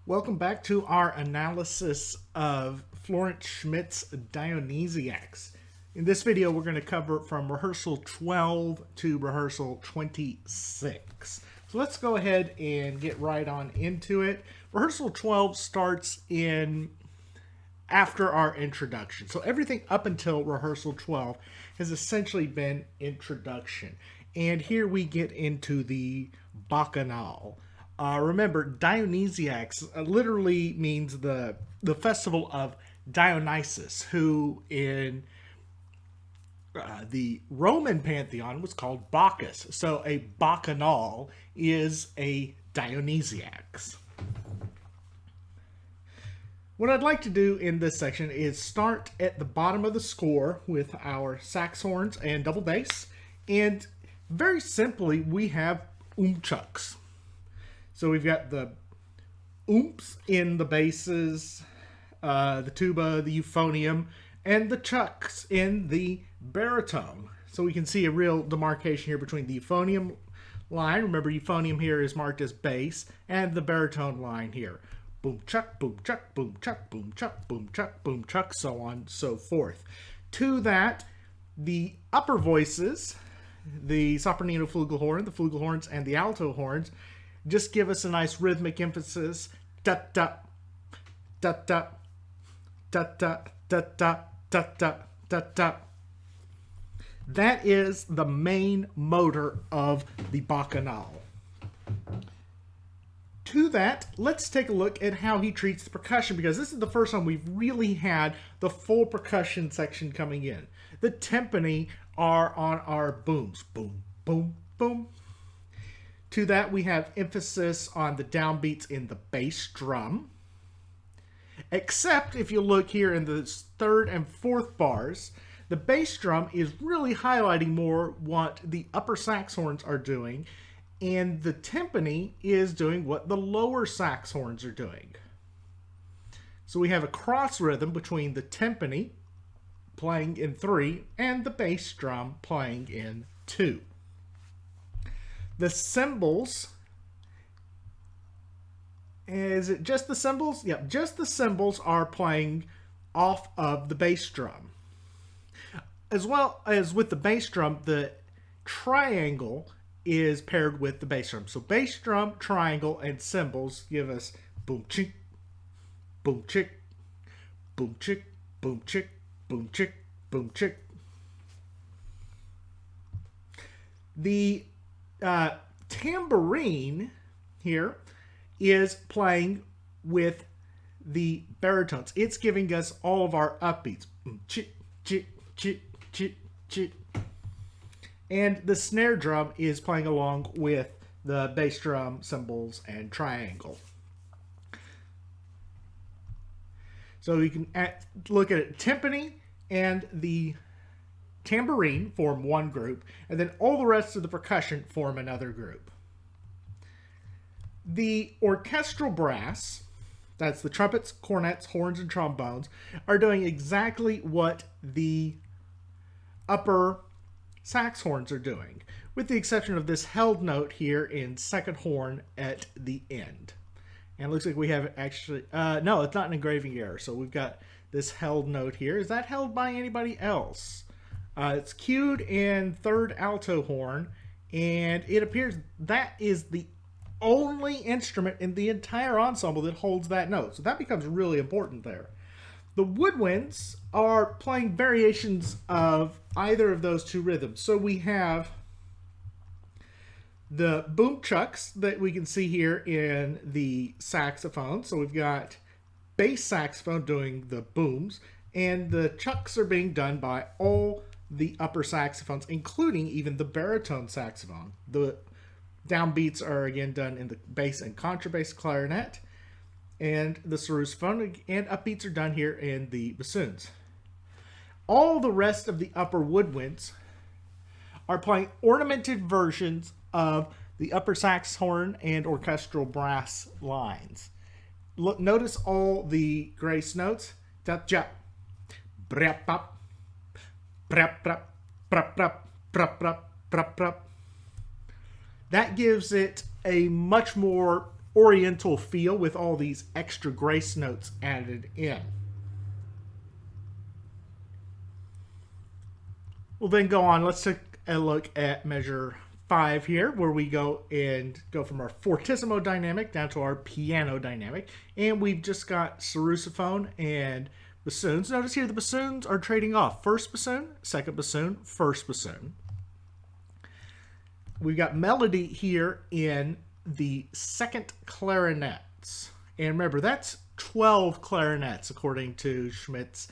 Welcome back to our analysis of Florent Schmitt's Dionysiaques. In this video, we're going to cover from rehearsal 12 to rehearsal 26. So let's go ahead and get right on into it. Rehearsal 12 starts in after our introduction. So everything up until rehearsal 12 has essentially been introduction. And here we get into the Bacchanal. Remember, Dionysiaques literally means the festival of Dionysus, who in the Roman pantheon was called Bacchus. So a Bacchanal is a Dionysiacs. What I'd like to do in this section is start at the bottom of the score with our sax horns and double bass. And very simply, we have chucks. So we've got the oomps in the basses, the tuba, the euphonium, and the chucks in the baritone. So we can see a real demarcation here between the euphonium line. Remember, euphonium here is marked as bass, and the baritone line here. Boom chuck, boom chuck, boom chuck, boom chuck, boom chuck, boom chuck, so on and so forth. To that, the upper voices, the sopranino flugelhorn, the flugelhorns, and the alto horns, just give us a nice rhythmic emphasis. Da da da da da da da da da da da da. That is the main motor of the Bacchanal. To that, let's take a look at how he treats the percussion, because this is the first time we've really had the full percussion section coming in. The timpani are on our booms. Boom, boom, boom. To that, we have emphasis on the downbeats in the bass drum. Except if you look here in the third and fourth bars, the bass drum is really highlighting more what the upper sax horns are doing, and the timpani is doing what the lower sax horns are doing. So we have a cross rhythm between the timpani playing in 3 and the bass drum playing in 2. The cymbals, is it just the cymbals? Yep, just the cymbals are playing off of the bass drum. As well as with the bass drum, the triangle is paired with the bass drum. So bass drum, triangle, and cymbals give us boom chick, boom chick, boom chick, boom chick, boom chick, boom chick. The tambourine here is playing with the baritones. It's giving us all of our upbeats. Chit, chit, chit, chit, chit. And the snare drum is playing along with the bass drum, cymbals, and triangle. So you can look at it. Timpani and the tambourine form one group, and then all the rest of the percussion form another group. The orchestral brass, that's the trumpets, cornets, horns, and trombones, are doing exactly what the upper sax horns are doing, with the exception of this held note here in second horn at the end. And it looks like we have actually, no, it's not an engraving error, so we've got this held note here. Is that held by anybody else? It's cued in third alto horn, and it appears that is the only instrument in the entire ensemble that holds that note. So that becomes really important there. The woodwinds are playing variations of either of those two rhythms. So we have the boom chucks that we can see here in the saxophone. So we've got bass saxophone doing the booms, and the chucks are being done by all the upper saxophones, including even the baritone saxophone. The downbeats are again done in the bass and contrabass clarinet, and the sarrusophone, and upbeats are done here in the bassoons. All the rest of the upper woodwinds are playing ornamented versions of the upper sax horn and orchestral brass lines. Look, notice all the grace notes. That gives it a much more oriental feel with all these extra grace notes added in. We'll then go on. Let's take a look at measure 5 here, where we go from our fortissimo dynamic down to our piano dynamic. And we've just got sarrusophone and bassoons. Notice here the bassoons are trading off. First bassoon, second bassoon, first bassoon. We've got melody here in the second clarinets. And remember, that's 12 clarinets according to Schmitt's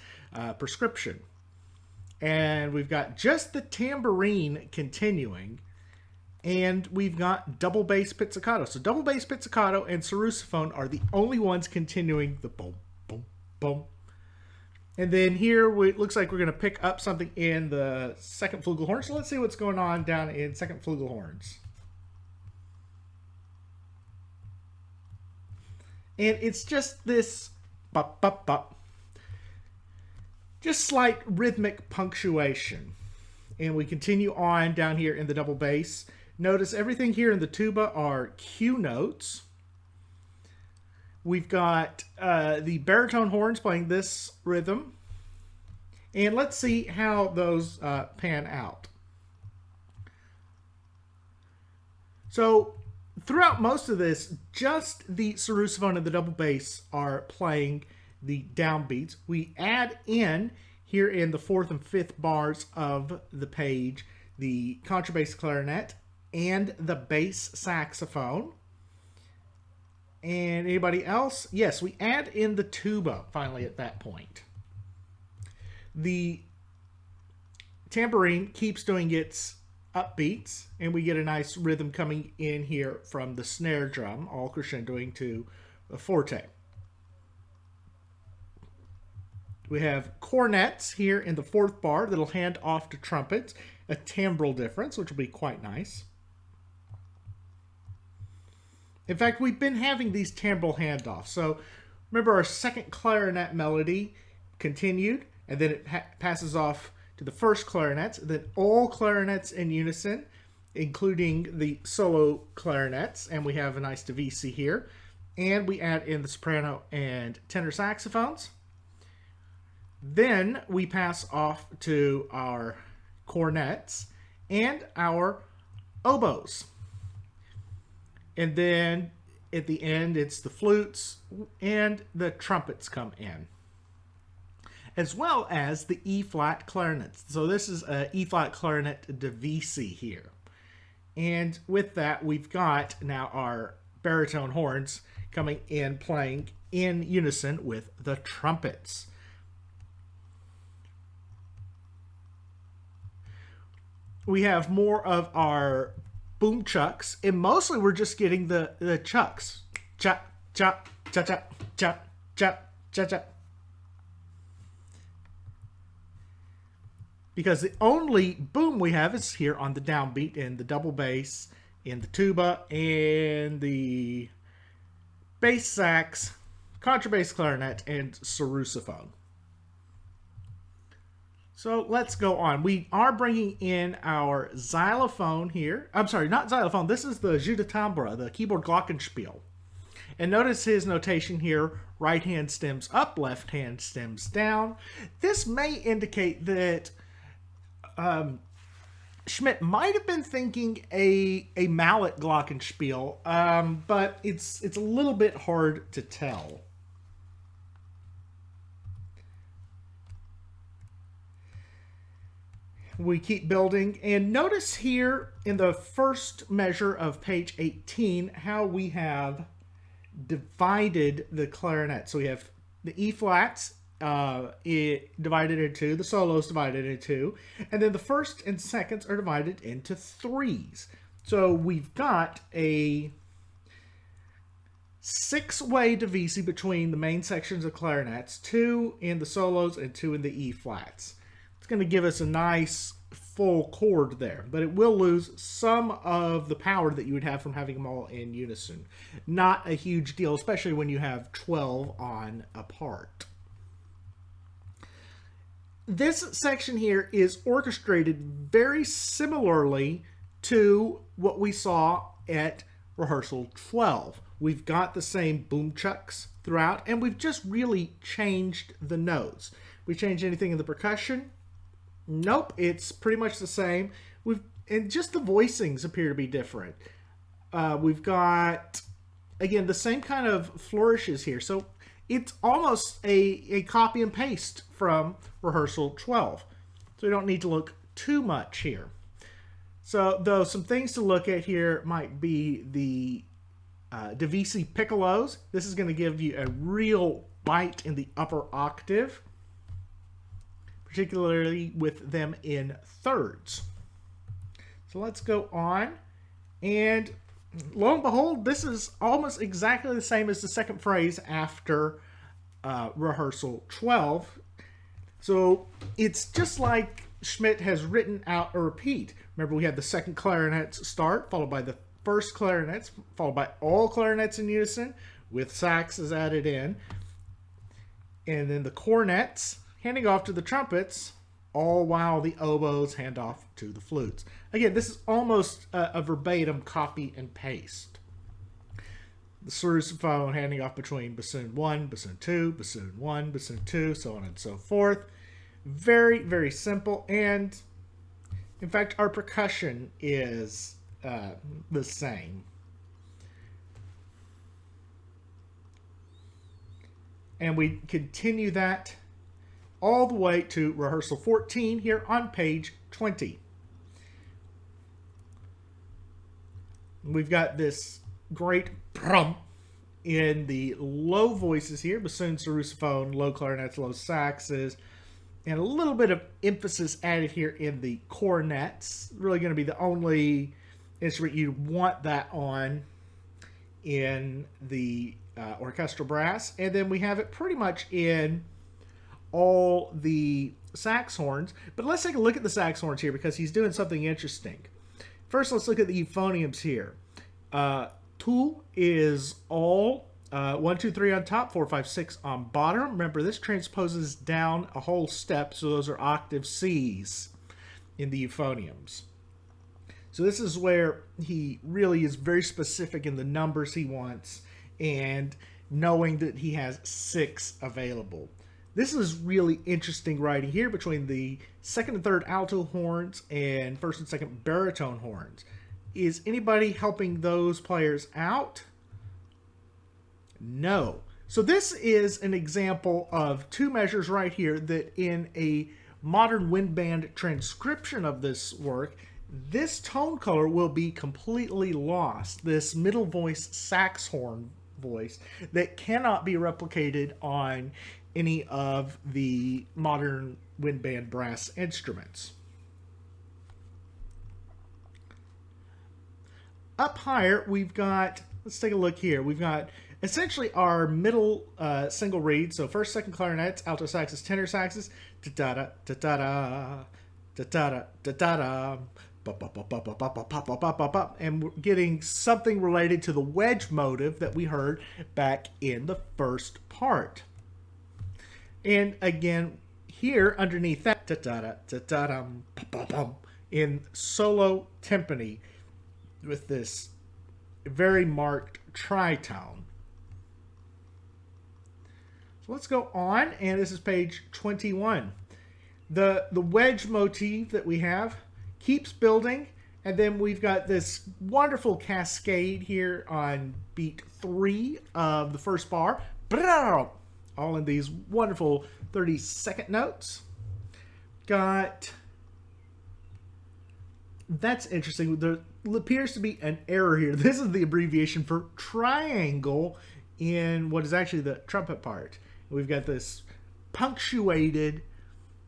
prescription. And we've got just the tambourine continuing. And we've got double bass pizzicato. So double bass pizzicato and sarrusophone are the only ones continuing the boom, boom, boom. And then here it looks like we're going to pick up something in the second flugelhorn. So let's see what's going on down in second flugelhorns. And it's just this bop, bop, bop. Just slight rhythmic punctuation. And we continue on down here in the double bass. Notice everything here in the tuba are Q notes. We've got the baritone horns playing this rhythm. And let's see how those pan out. So throughout most of this, just the sarrusophone and the double bass are playing the downbeats. We add in here in the 4th and 5th bars of the page the contrabass clarinet and the bass saxophone. And anybody else? Yes, we add in the tuba finally at that point. The tambourine keeps doing its upbeats, and we get a nice rhythm coming in here from the snare drum, all crescendoing to a forte. We have cornets here in the 4th bar that'll hand off to trumpets, a timbral difference, which will be quite nice. In fact, we've been having these timbral handoffs. So remember, our second clarinet melody continued, and then it passes off to the first clarinets, then all clarinets in unison, including the solo clarinets, and we have a nice Dionysiaques here. And we add in the soprano and tenor saxophones. Then we pass off to our cornets and our oboes. And then at the end, it's the flutes and the trumpets come in, as well as the E-flat clarinets. So this is a E-flat clarinet Dionysiaques here. And with that, we've got now our baritone horns coming in, playing in unison with the trumpets. We have more of our boom chucks, and mostly we're just getting the chucks. Chop, chop, chop, chop, chop, chop, chop, chop. Because the only boom we have is here on the downbeat in the double bass, in the tuba, and the bass sax, contrabass clarinet, and sarrusophone. So let's go on. We are bringing in our xylophone here. I'm sorry, not xylophone. This is the jeu de timbre, the keyboard glockenspiel. And notice his notation here. Right hand stems up, left hand stems down. This may indicate that Schmitt might have been thinking a mallet glockenspiel, but it's a little bit hard to tell. We keep building, and notice here in the first measure of page 18 how we have divided the clarinet. So we have the E-flats divided into two, the solos divided into two, and then the first and seconds are divided into threes. So we've got a 6-way Dionysiaques between the main sections of clarinets, 2 in the solos and 2 in the E-flats. It's going to give us a nice full chord there, but it will lose some of the power that you would have from having them all in unison. Not a huge deal, especially when you have 12 on a part. This section here is orchestrated very similarly to what we saw at rehearsal 12, We've got the same boom chucks throughout, and we've just really changed the notes. We changed anything in the percussion? Nope, it's pretty much the same. And just the voicings appear to be different. We've got, again, the same kind of flourishes here. So it's almost a copy and paste from rehearsal 12. So we don't need to look too much here. So, though, some things to look at here might be the Dionysiaques piccolos. This is going to give you a real bite in the upper octave, particularly with them in thirds. So let's go on, and lo and behold, this is almost exactly the same as the second phrase after rehearsal 12. So it's just like Schmitt has written out a repeat. Remember, we had the second clarinets start, followed by the first clarinets, followed by all clarinets in unison, with saxes added in, and then the cornets handing off to the trumpets, all while the oboes hand off to the flutes. Again, this is almost a verbatim copy and paste. The sousaphone handing off between bassoon 1, bassoon 2, bassoon 1, bassoon 2, so on and so forth. Very, very simple, and in fact, our percussion is the same. And we continue that all the way to rehearsal 14 here on page 20. We've got this great prum in the low voices here, bassoon, sousaphone, low clarinets, low saxes, and a little bit of emphasis added here in the cornets. Really going to be the only instrument you want that on in the orchestral brass. And then we have it pretty much in all the sax horns. But let's take a look at the sax horns here, because he's doing something interesting. First, let's look at the euphoniums here. Two is all 1, 2, 3 on top, 4, 5, 6 on bottom. Remember, this transposes down a whole step, so those are octave Cs in the euphoniums. So this is where he really is very specific in the numbers he wants, and knowing that he has 6 available. This is really interesting writing here between the second and third alto horns and first and second baritone horns. Is anybody helping those players out? No. So this is an example of 2 measures right here that in a modern wind band transcription of this work, this tone color will be completely lost. This middle voice sax horn voice that cannot be replicated on any of the modern wind band brass instruments. Up higher, we've got, let's take a look here. We've got essentially our middle single reed. So first, second clarinets, alto saxes, tenor saxes, da-da-da, da-da-da, da-da-da, da-da-da, and we're getting something related to the wedge motive that we heard back in the first part. And again, here underneath that, in solo timpani with this very marked tritone. So let's go on, and this is page 21. The wedge motif that we have keeps building, and then we've got this wonderful cascade here on beat 3 of the first bar, all in these wonderful 30-second notes. That's interesting. There appears to be an error here. This is the abbreviation for triangle in what is actually the trumpet part. We've got this punctuated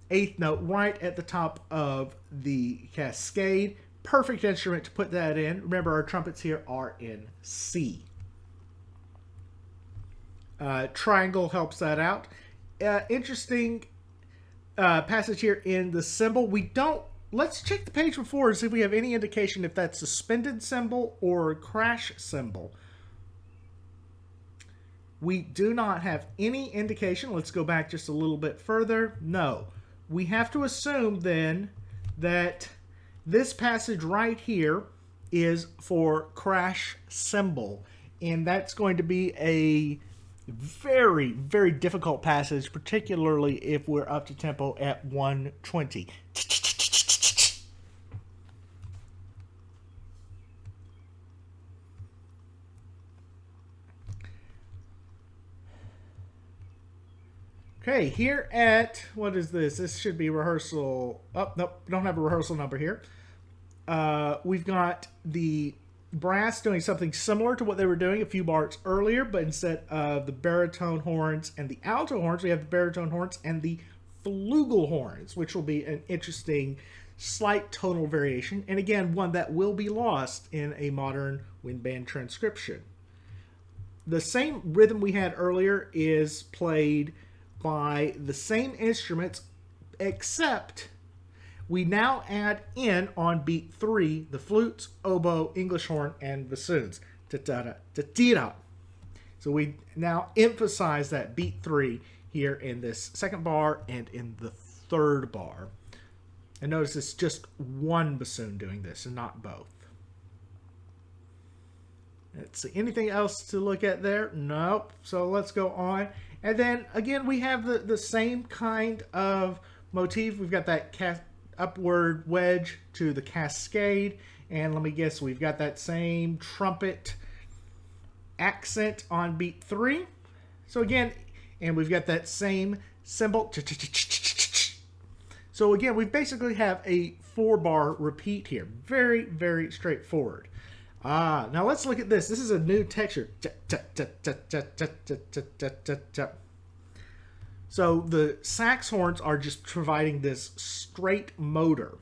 8th note right at the top of the cascade. Perfect instrument to put that in. Remember, our trumpets here are in C. Triangle helps that out. Interesting passage here in the cymbal. Let's check the page before and see if we have any indication if that's suspended cymbal or crash cymbal. We do not have any indication. Let's go back just a little bit further. No. We have to assume then that this passage right here is for crash cymbal. and that's going to be a very, very difficult passage, particularly if we're up to tempo at 120. Okay, here at, what is this? This should be rehearsal. Oh, nope, we don't have a rehearsal number here. We've got the brass doing something similar to what they were doing a few bars earlier, but instead of the baritone horns and the alto horns, we have the baritone horns and the flugel horns, which will be an interesting slight tonal variation, and again, one that will be lost in a modern wind band transcription. The same rhythm we had earlier is played by the same instruments, except we now add in on beat 3 the flutes, oboe, English horn, and bassoons. So we now emphasize that beat 3 here in this second bar and in the third bar. And notice it's just one bassoon doing this and not both. Let's see, anything else to look at there? Nope. So let's go on. And then again, we have the same kind of motif. We've got that upward wedge to the cascade. And let me guess, we've got that same trumpet accent on beat 3. So again, and we've got that same cymbal. So again, we basically have a 4-bar repeat here. Very, very straightforward. Now let's look at this. This is a new texture. So the sax horns are just providing this straight motor.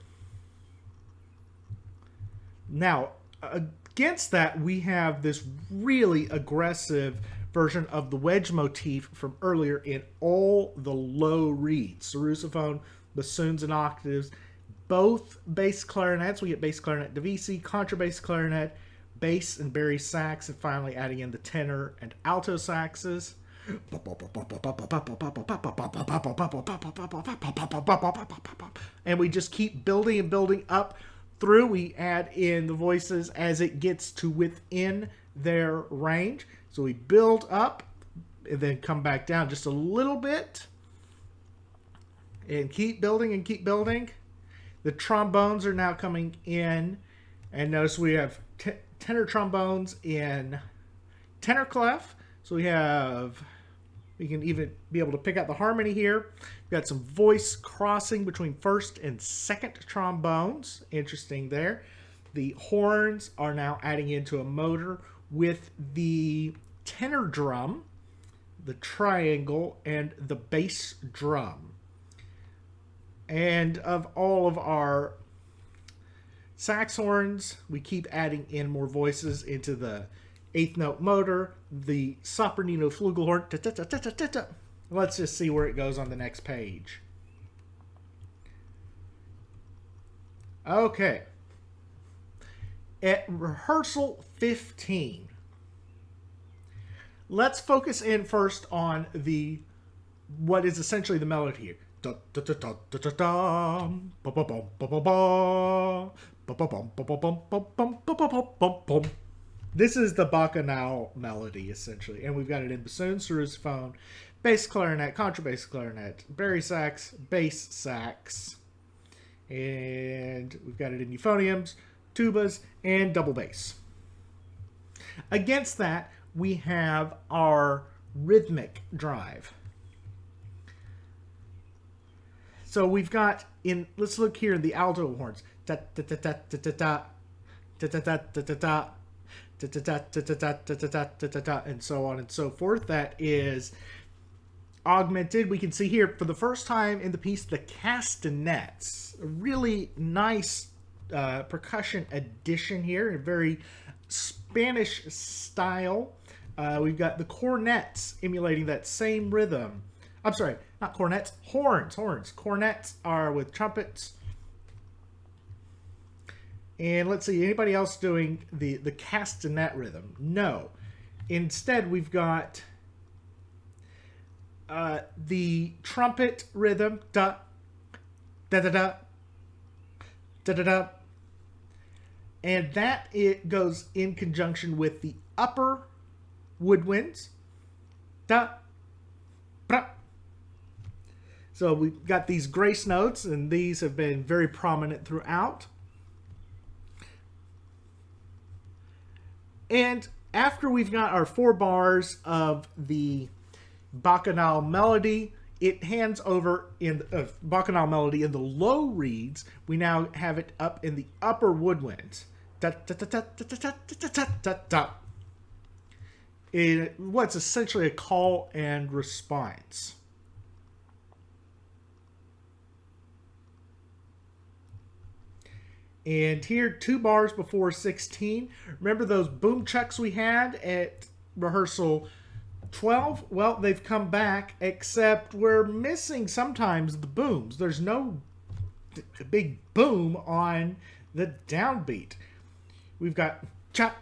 Now, against that, we have this really aggressive version of the wedge motif from earlier in all the low reeds. Sarrusophone, bassoons and octaves, both bass clarinets. We get bass clarinet Dionysiaques, contrabass clarinet, bass and baritone sax, and finally adding in the tenor and alto saxes. And we just keep building and building up through. We add in the voices as it gets to within their range. So we build up and then come back down just a little bit and keep building and keep building. The trombones are now coming in, and notice we have tenor trombones in tenor clef. So we can even be able to pick out the harmony here. We've got some voice crossing between first and second trombones. Interesting there. The horns are now adding into a motor with the tenor drum, the triangle, and the bass drum. And of all of our sax horns, we keep adding in more voices into the 8th note motor, the sopranino flugelhorn. Let's just see where it goes on the next page. Okay. At rehearsal 15, let's focus in first on what is essentially the melody here. This is the Bacchanal melody, essentially. And we've got it in bassoon, sarrusophone, bass clarinet, contrabass clarinet, baritone sax, bass sax. And we've got it in euphoniums, tubas, and double bass. Against that, we have our rhythmic drive. So we've got let's look here in the alto horns. And so on and so forth. That is augmented. We can see here for the first time in the piece the castanets. A really nice percussion addition here, a very Spanish style. We've got the cornets emulating that same rhythm. I'm sorry, not cornets, horns. Cornets are with trumpets. And let's see, anybody else doing the castanet rhythm? No. Instead, we've got the trumpet rhythm, da, da, da, da, da, da, da. And that it goes in conjunction with the upper woodwinds. Da, bra. So we've got these grace notes, and these have been very prominent throughout. And after we've got our 4 bars of the Bacchanal melody, it hands over in Bacchanal melody in the low reeds. We now have it up in the upper woodwinds. What's essentially a call and response. And here, 2 bars before 16. Remember those boom chucks we had at rehearsal 12? Well, they've come back, except we're missing sometimes the booms. There's no big boom on the downbeat. We've got chop,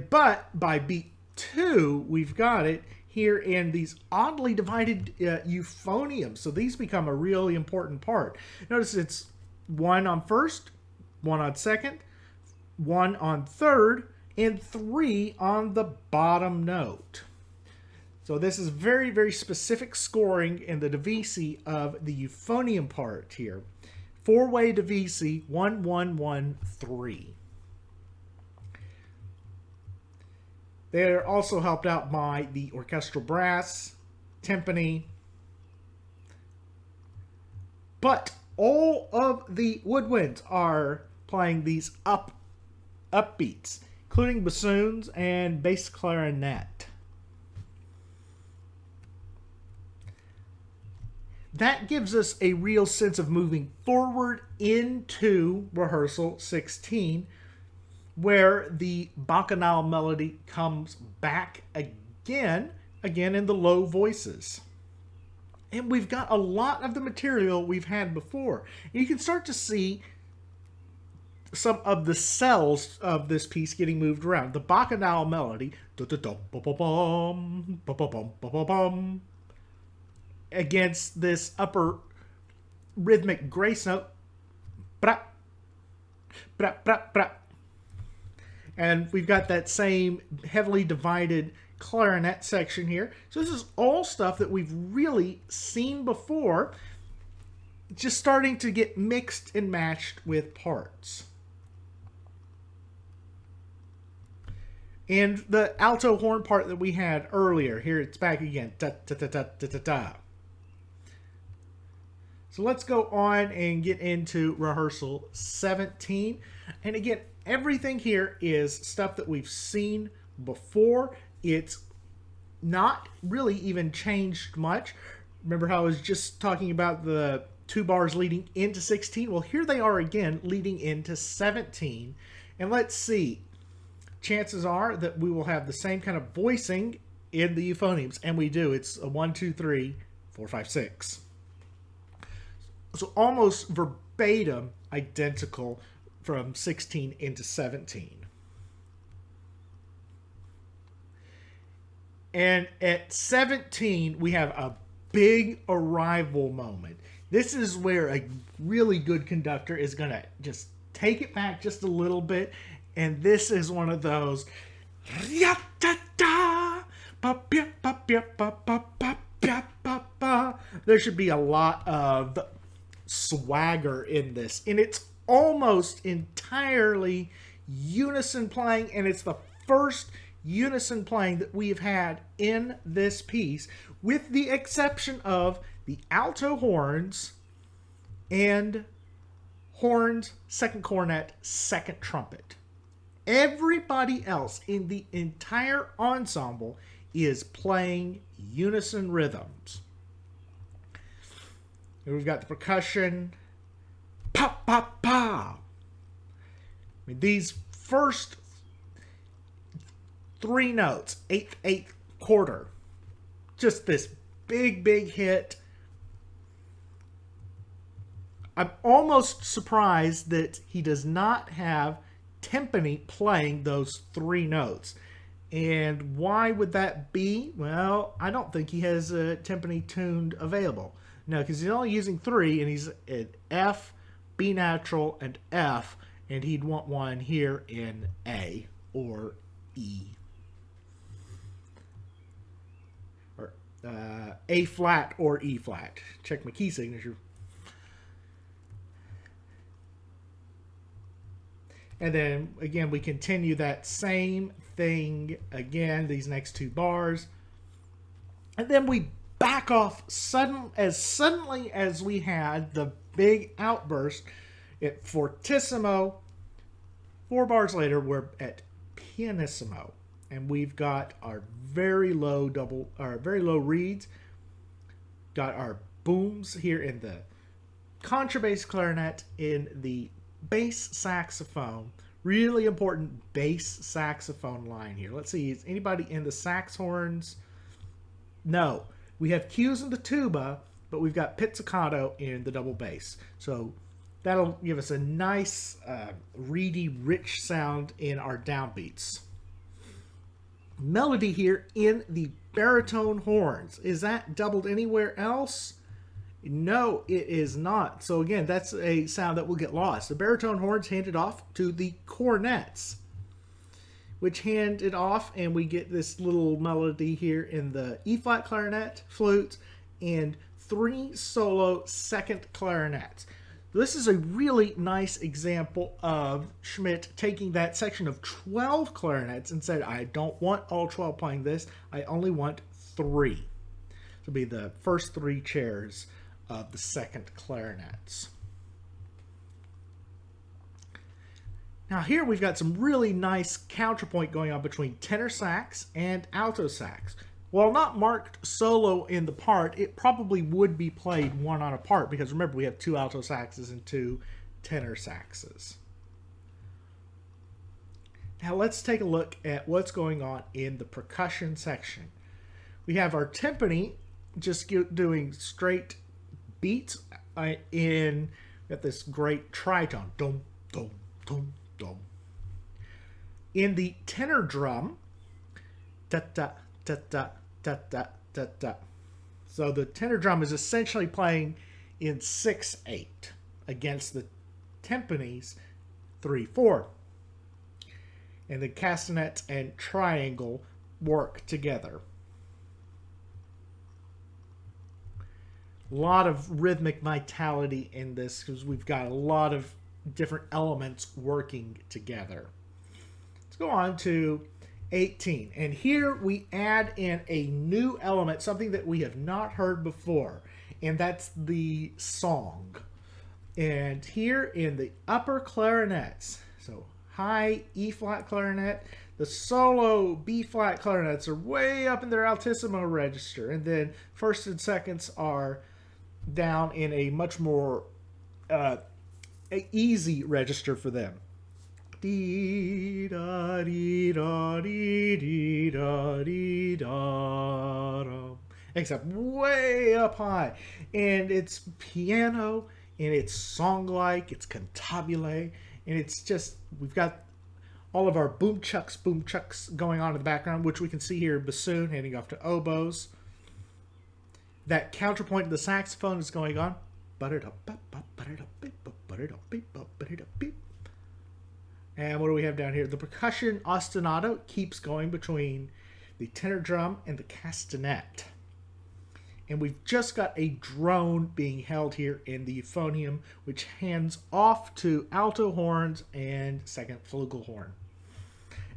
but by beat 2, we've got it here in these oddly divided euphoniums. So these become a really important part. Notice it's 1 on first, 1 on second, 1 on third, and 3 on the bottom note. So this is very, very specific scoring in the divisi of the euphonium part here. 4-way divisi, 1, 1, 1, 3. They're also helped out by the orchestral brass, timpani. But all of the woodwinds are playing these upbeats, including bassoons and bass clarinet. That gives us a real sense of moving forward into rehearsal 16, where the Bacchanal melody comes back again in the low voices. And we've got a lot of the material we've had before. And you can start to see some of the cells of this piece getting moved around. The Bacchanal melody, against this upper rhythmic grace note, bra, bra, bra, bra. And we've got that same heavily divided clarinet section here. So this is all stuff that we've really seen before, just starting to get mixed and matched with parts. And the alto horn part that we had earlier, here it's back again. Da, da, da, da, da, da, da. So let's go on and get into rehearsal 17. And again, everything here is stuff that we've seen before. It's not really even changed much. Remember how I was just talking about the 2 bars leading into 16? Well, here they are again leading into 17. And let's see. Chances are that we will have the same kind of voicing in the euphoniums. And we do. It's a 1, 2, 3, 4, 5, 6. So almost verbatim identical from 16 into 17. And at 17, we have a big arrival moment. This is where a really good conductor is going to just take it back just a little bit. And this is one of those. There should be a lot of swagger in this. And it's almost entirely unison playing. And it's the first unison playing that we've had in this piece, with the exception of the alto horns and horns, second cornet, second trumpet. Everybody else in the entire ensemble is playing unison rhythms. And we've got the percussion, pop, pop, pop. I mean, these first 3 notes, 8th, 8th, quarter, just this big, big hit. I'm almost surprised that he does not have timpani playing those 3 notes. And why would that be? Well, I don't think he has a timpani tuned available. No, because he's only using 3, and he's at F, B natural, and F, and he'd want one here in A or E. A flat or E flat. Check my key signature. And then again, we continue that same thing again, these next two bars. And then we back off suddenly as we had the big outburst at fortissimo. 4 bars later, we're at pianissimo. And we've got our very low reeds, got our booms here in the contrabass clarinet, in the bass saxophone. Really important bass saxophone line here. Let's see, is anybody in the sax horns? No. We have cues in the tuba, but we've got pizzicato in the double bass. So that'll give us a nice, reedy, rich sound in our downbeats. Melody here in the baritone horns. Is that doubled anywhere else? No, it is not. So again, that's a sound that will get lost. The baritone horns handed off to the cornets, which hand it off, and we get this little melody here in the E-flat clarinet, flutes, and 3 solo second clarinets. This is a really nice example of Schmitt taking that section of 12 clarinets and said, I don't want all 12 playing this, I only want 3. This will be the first 3 chairs of the second clarinets. Now here we've got some really nice counterpoint going on between tenor sax and alto sax. While not marked solo in the part, it probably would be played one on a part, because remember we have 2 alto saxes and 2 tenor saxes. Now let's take a look at what's going on in the percussion section. We have our timpani just doing straight beats in at this great tritone. Dum, dum, dum, dum. In the tenor drum, da da da da da da da da. So the tenor drum is essentially playing in 6/8 against the timpani's 3/4. And the castanet and triangle work together. A lot of rhythmic vitality in this because we've got a lot of different elements working together. Let's go on to 18. And here we add in a new element, something that we have not heard before, and that's the song. And here in the upper clarinets, so high E-flat clarinet, the solo B-flat clarinets are way up in their altissimo register, and then first and seconds are down in a much more easy register for them. Dee da dee da dee dee da dee da da. Except way up high, and it's piano, and it's song-like, it's cantabile, and it's just, we've got all of our boom chucks going on in the background, which we can see here, bassoon handing off to oboes. That counterpoint of the saxophone is going on. And what do we have down here? The percussion ostinato keeps going between the tenor drum and the castanet. And we've just got a drone being held here in the euphonium, which hands off to alto horns and second flugelhorn.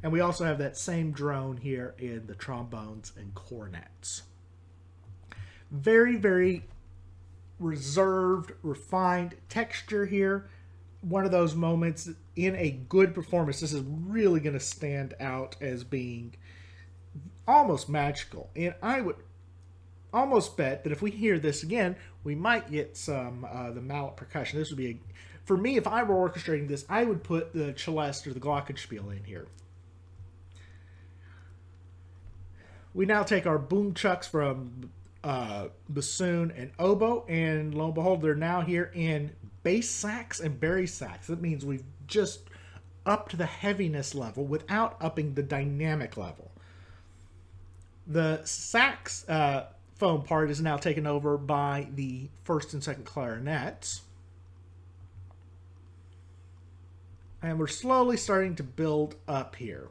And we also have that same drone here in the trombones and cornets. Very, very reserved, refined texture here. One of those moments in a good performance. This is really going to stand out as being almost magical. And I would almost bet that if we hear this again, we might get some the mallet percussion. This would be, for me, if I were orchestrating this, I would put the celeste or the glockenspiel in here. We now take our boom chucks from bassoon and oboe, and lo and behold, they're now here in bass sax and bari sax. That means we've just upped the heaviness level without upping the dynamic level. The saxophone part is now taken over by the first and second clarinets. And we're slowly starting to build up here.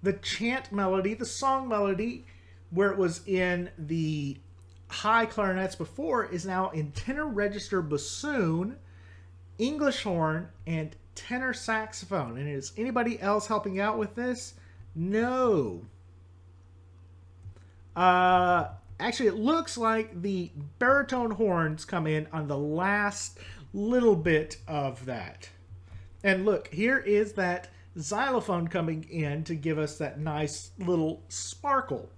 The chant melody, the song melody, where it was in the high clarinets before is now in tenor register bassoon, English horn, and tenor saxophone. And is anybody else helping out with this? No. Actually, it looks like the baritone horns come in on the last little bit of that. And look, here is that xylophone coming in to give us that nice little sparkle.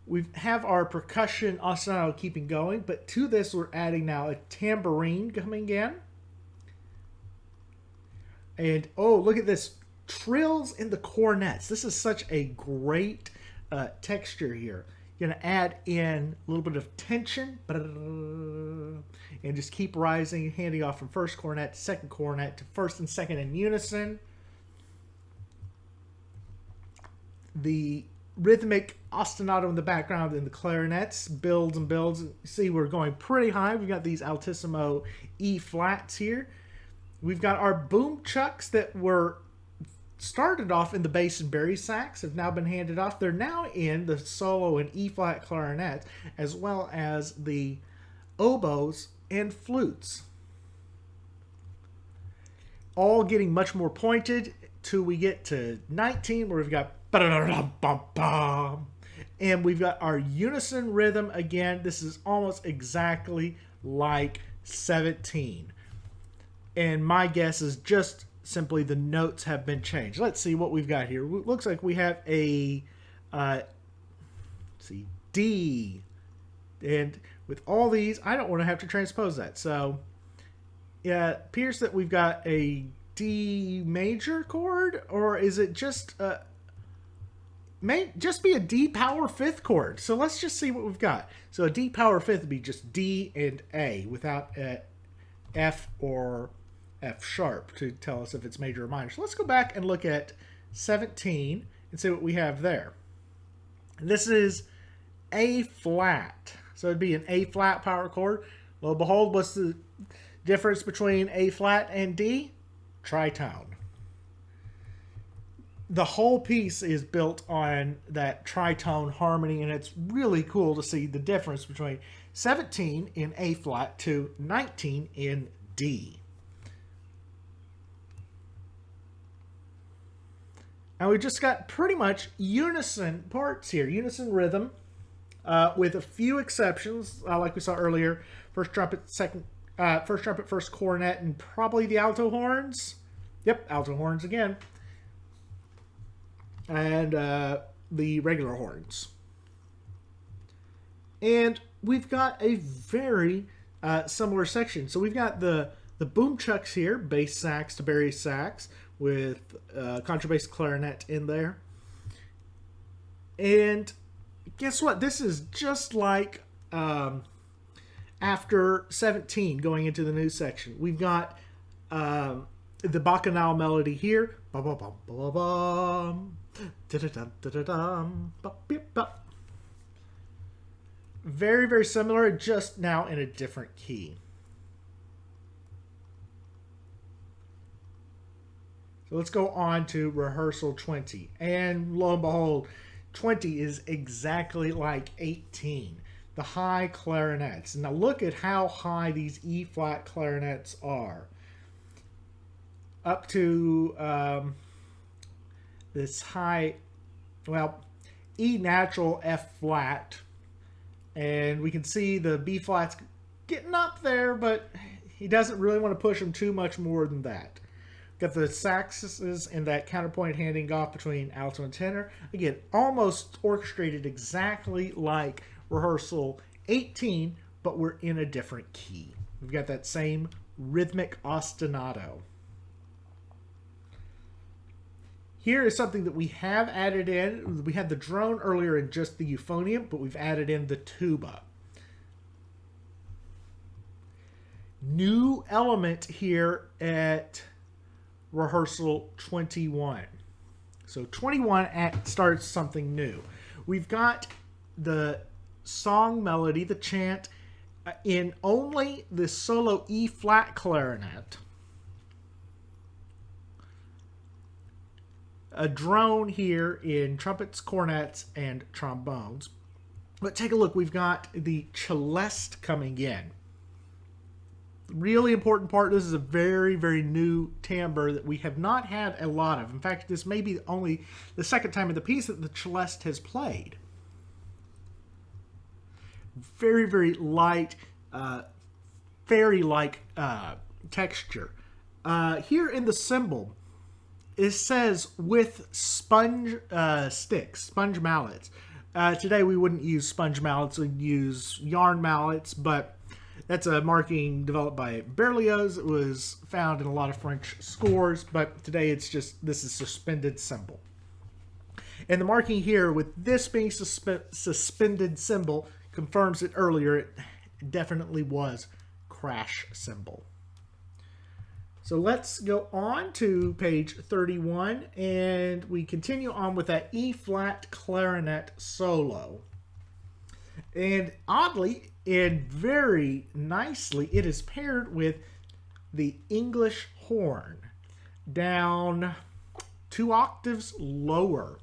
We have our percussion ostinato keeping going, but to this we're adding now a tambourine coming in. And oh, look at this. Trills in the cornets. This is such a great texture here. You're going to add in a little bit of tension and just keep rising, handing off from first cornet to second cornet to first and second in unison. The rhythmic ostinato in the background in the clarinets builds and builds. See, we're going pretty high. We've got these altissimo E flats here. We've got our boom chucks that were started off in the bass and bari sax, have now been handed off. They're now in the solo and E flat clarinet, as well as the oboes and flutes. All getting much more pointed till we get to 19, where we've got and we've got our unison rhythm again. This is almost exactly like 17. And my guess is just simply the notes have been changed. Let's see what we've got here. It looks like we have a D. And with all these, I don't want to have to transpose that. So yeah, it appears that we've got a D major chord, or is it just may just be a D power fifth chord. So let's just see what we've got. So a D power fifth would be just D and A without a F or F sharp to tell us if it's major or minor. So let's go back and look at 17 and see what we have there. This is A flat. So it'd be an A flat power chord. Lo and behold, what's the difference between A flat and D? Tritone. The whole piece is built on that tritone harmony, and it's really cool to see the difference between 17 in A flat to 19 in D. And we just got pretty much unison parts here, unison rhythm, with a few exceptions, like we saw earlier. First trumpet, first cornet, and probably the alto horns. Yep, alto horns again. And the regular horns. And we've got a very similar section. So we've got the boom chucks here, bass sax to bari sax, with contrabass clarinet in there. And guess what? This is just like after 17 going into the new section. We've got the Bacchanal melody here. Very, very similar, just now in a different key. So let's go on to rehearsal 20. And lo and behold, 20 is exactly like 18. The high clarinets. Now look at how high these E flat clarinets are. Up to this high, well, E natural, F flat. And we can see the B flat's getting up there, but he doesn't really want to push them too much more than that. Got the saxes and that counterpoint handing off between alto and tenor. Again, almost orchestrated exactly like rehearsal 18, but we're in a different key. We've got that same rhythmic ostinato. Here is something that we have added in. We had the drone earlier in just the euphonium, but we've added in the tuba. New element here at rehearsal 21. So 21 starts something new. We've got the song melody, the chant, in only the solo E flat clarinet. a drone here in trumpets, cornets, and trombones. But take a look, we've got the celeste coming in. Really important part, this is a very, very new timbre that we have not had a lot of. In fact, this may be only the second time in the piece that the celeste has played. Very, very light, fairy-like texture. Here in the cymbal, it says with sponge sticks, sponge mallets. Today we wouldn't use sponge mallets, we'd use yarn mallets, but that's a marking developed by Berlioz. It was found in a lot of French scores, but today it's just, this is suspended cymbal. And the marking here with this being suspended cymbal confirms it earlier, it definitely was crash cymbal. So let's go on to page 31, and we continue on with that E-flat clarinet solo. And oddly, and very nicely, it is paired with the English horn, down 2 octaves lower.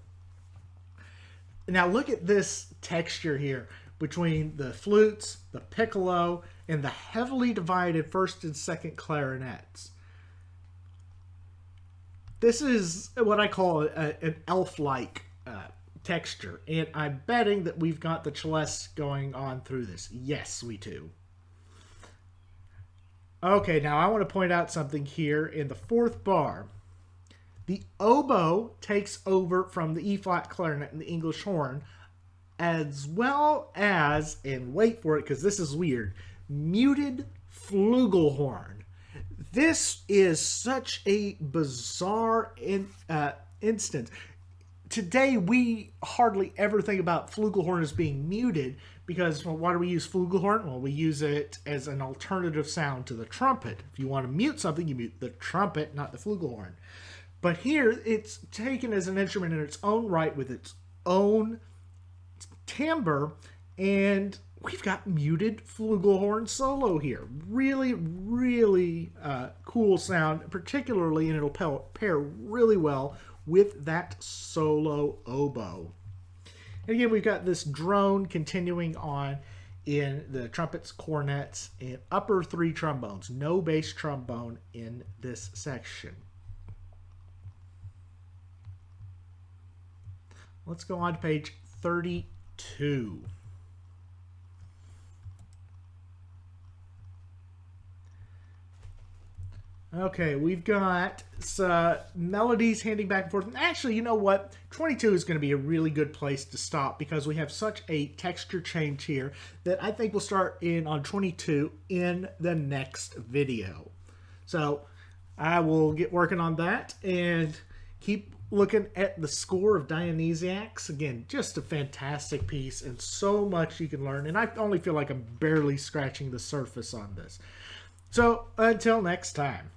Now look at this texture here between the flutes, the piccolo, and the heavily divided first and second clarinets. This is what I call an elf-like texture, and I'm betting that we've got the celeste going on through this. Yes, we do. Okay, now I want to point out something here in the 4th bar. The oboe takes over from the E-flat clarinet and the English horn, as well as, and wait for it because this is weird, muted flugelhorn. This is such a bizarre instance. Today, we hardly ever think about flugelhorn as being muted because, well, why do we use flugelhorn? Well, we use it as an alternative sound to the trumpet. If you want to mute something, you mute the trumpet, not the flugelhorn. But here, it's taken as an instrument in its own right with its own timbre, and we've got muted flugelhorn solo here. Really, really cool sound, particularly, and it'll pair really well with that solo oboe. And again, we've got this drone continuing on in the trumpets, cornets, and upper 3 trombones. No bass trombone in this section. Let's go on to page 32. Okay, we've got some melodies handing back and forth. And actually, you know what? 22 is going to be a really good place to stop because we have such a texture change here that I think we'll start in on 22 in the next video. So I will get working on that and keep looking at the score of Dionysiaques. Again, just a fantastic piece and so much you can learn. And I only feel like I'm barely scratching the surface on this. So until next time.